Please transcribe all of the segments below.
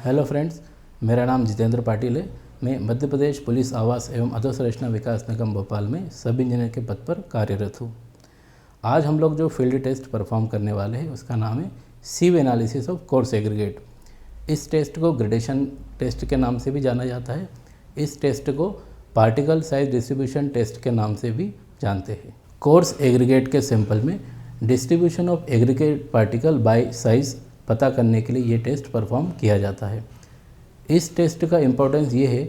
Hello friends, मेरा नाम जितेंद्र पाटिल है। मैं मध्य प्रदेश पुलिस आवास एवं अधोसंरचना विकास निगम भोपाल में सब इंजीनियर के पद पर कार्यरत हूँ। आज हम लोग जो फील्ड टेस्ट परफॉर्म करने वाले हैं उसका नाम है सीव एनालिसिस ऑफ कोर्स एग्रीगेट। इस टेस्ट को ग्रेडेशन टेस्ट के नाम से भी जाना जाता है। इस टेस्ट को पार्टिकल साइज डिस्ट्रीब्यूशन टेस्ट के नाम से भी जानते हैं। कोर्स एग्रीगेट के सैंपल में distribution of aggregate particle by size पता करने के लिए ये टेस्ट परफॉर्म किया जाता है। इस टेस्ट का इम्पोर्टेंस ये है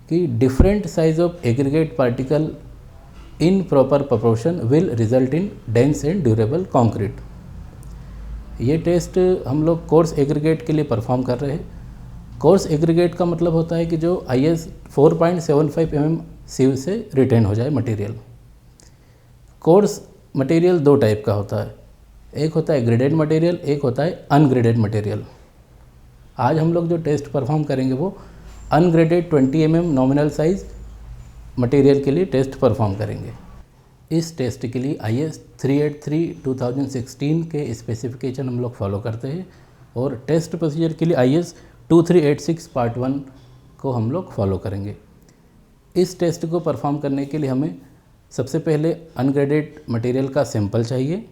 कि different size of aggregate particle in proper proportion will result in dense and durable concrete. ये टेस्ट हम लोग कोर्स एग्रीगेट के लिए परफॉर्म कर रहे हैं। कोर्स एग्रीगेट का मतलब होता है कि जो IS 4.75 mm सीव से रिटेन हो जाए मटेरियल। कोर्स मटेरियल दो टाइप का होता है, एक होता है ग्रेडेड मटेरियल, एक होता है अनग्रेडेड मटेरियल। आज हम लोग जो टेस्ट परफॉर्म करेंगे वो ungraded 20 mm nominal size material के लिए टेस्ट परफॉर्म करेंगे। इस टेस्ट के लिए IS 383/2016 के स्पेसिफिकेशन हम लोग फॉलो करते हैं और टेस्ट प्रोसीजर के लिए IS 2386 पार्ट 1 को हम लोग फॉलो करेंगे। इस टेस्ट को परफॉर्म करने के लिए हमें सबसे पहले अनग्रेडेड मटेरियल का सैंपल चाहिए।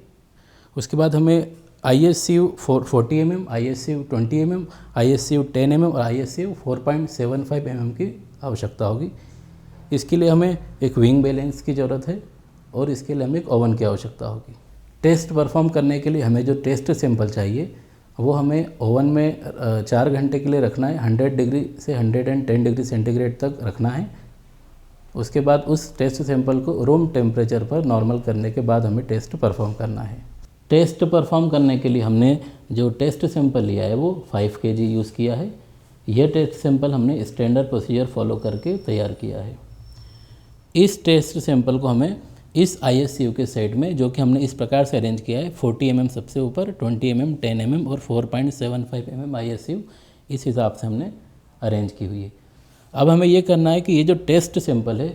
उसके बाद हमें ISCU 40 mm, ISCU 20 mm, ISCU 10 mm और ISCU 4.75 mm की आवश्यकता होगी। इसके लिए हमें एक विंग बैलेंस की ज़रूरत है और इसके लिए हमें एक ओवन की आवश्यकता होगी। टेस्ट परफॉर्म करने के लिए हमें जो टेस्ट सैंपल चाहिए वो हमें ओवन में 4 घंटे के लिए रखना है। 100 डिग्री से 110 डिग्री सेंटीग्रेड तक रखना है। उसके बाद उस टेस्ट सैंपल को रूम टेम्परेचर पर नॉर्मल करने के बाद हमें टेस्ट परफॉर्म करना है। टेस्ट परफॉर्म करने के लिए हमने जो टेस्ट सैंपल लिया है वो 5 kg यूज़ किया है। यह टेस्ट सैंपल हमने स्टैंडर्ड प्रोसीजर फॉलो करके तैयार किया है। इस टेस्ट सैंपल को हमें इस ISCU के सेट में, जो कि हमने इस प्रकार से अरेंज किया है, 40 mm सबसे ऊपर, 20 mm, 10 mm और 4.75 mm ISCU, इस हिसाब से हमने अरेंज की हुई है। अब हमें ये करना है कि ये जो टेस्ट सैंपल है,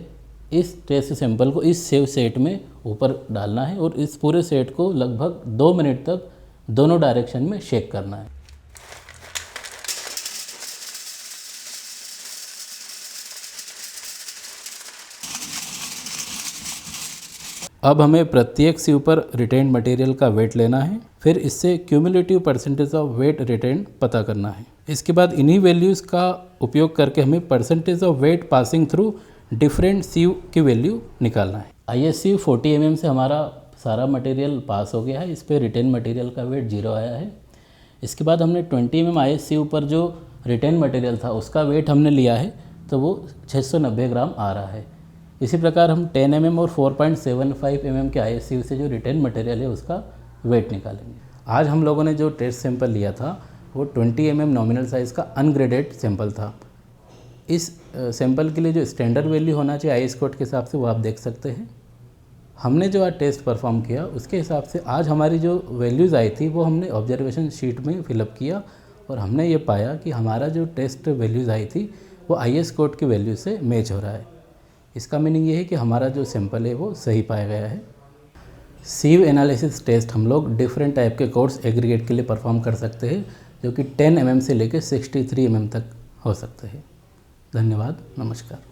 इस टेस्ट सैंपल को इस सेव सेट में ऊपर डालना है और इस पूरे सेट को लगभग 2 मिनट तक दोनों डायरेक्शन में शेक करना है। अब हमें प्रत्येक सीव पर रिटेन्ड मटेरियल का वेट लेना है, फिर इससे cumulative percentage of weight retained पता करना है। इसके बाद इन्हीं वैल्यूज़ का उपयोग करके हमें percentage of weight passing through different sieve की वैल्यू निकालना है। ISCU 40 mm से हमारा सारा मटेरियल पास हो गया है। इस पर रिटेन मटेरियल का वेट 0 आया है। इसके बाद हमने 20 mm ISCU पर जो रिटेन मटेरियल था उसका वेट हमने लिया है, तो वो 690 ग्राम आ रहा है। इसी प्रकार हम 10 mm और 4.75 mm के ISCU से जो रिटेन मटेरियल है उसका वेट निकालेंगे। आज हम लोगों ने जो टेस्ट सैंपल लिया था वो 20 mm नॉमिनल साइज़ का अनग्रेडेड सैंपल था। इस सैंपल के लिए जो स्टैंडर्ड वैल्यू होना चाहिए IS कोड के हिसाब से वो आप देख सकते हैं। हमने जो आज टेस्ट परफॉर्म किया उसके हिसाब से आज हमारी जो वैल्यूज़ आई थी वो हमने ऑब्जर्वेशन शीट में फिलअप किया और हमने ये पाया कि हमारा जो टेस्ट वैल्यूज़ आई थी वो IS कोड की वैल्यू से मैच हो रहा है। इसका मीनिंग ये है कि हमारा जो सैंपल है वो सही पाया गया है। सीव एनालिसिस टेस्ट हम लोग डिफरेंट टाइप के कोर्स एग्रीगेट के लिए परफॉर्म कर सकते हैं, जो कि 10 mm से लेकर 63 mm तक हो सकते हैं। धन्यवाद, नमस्कार।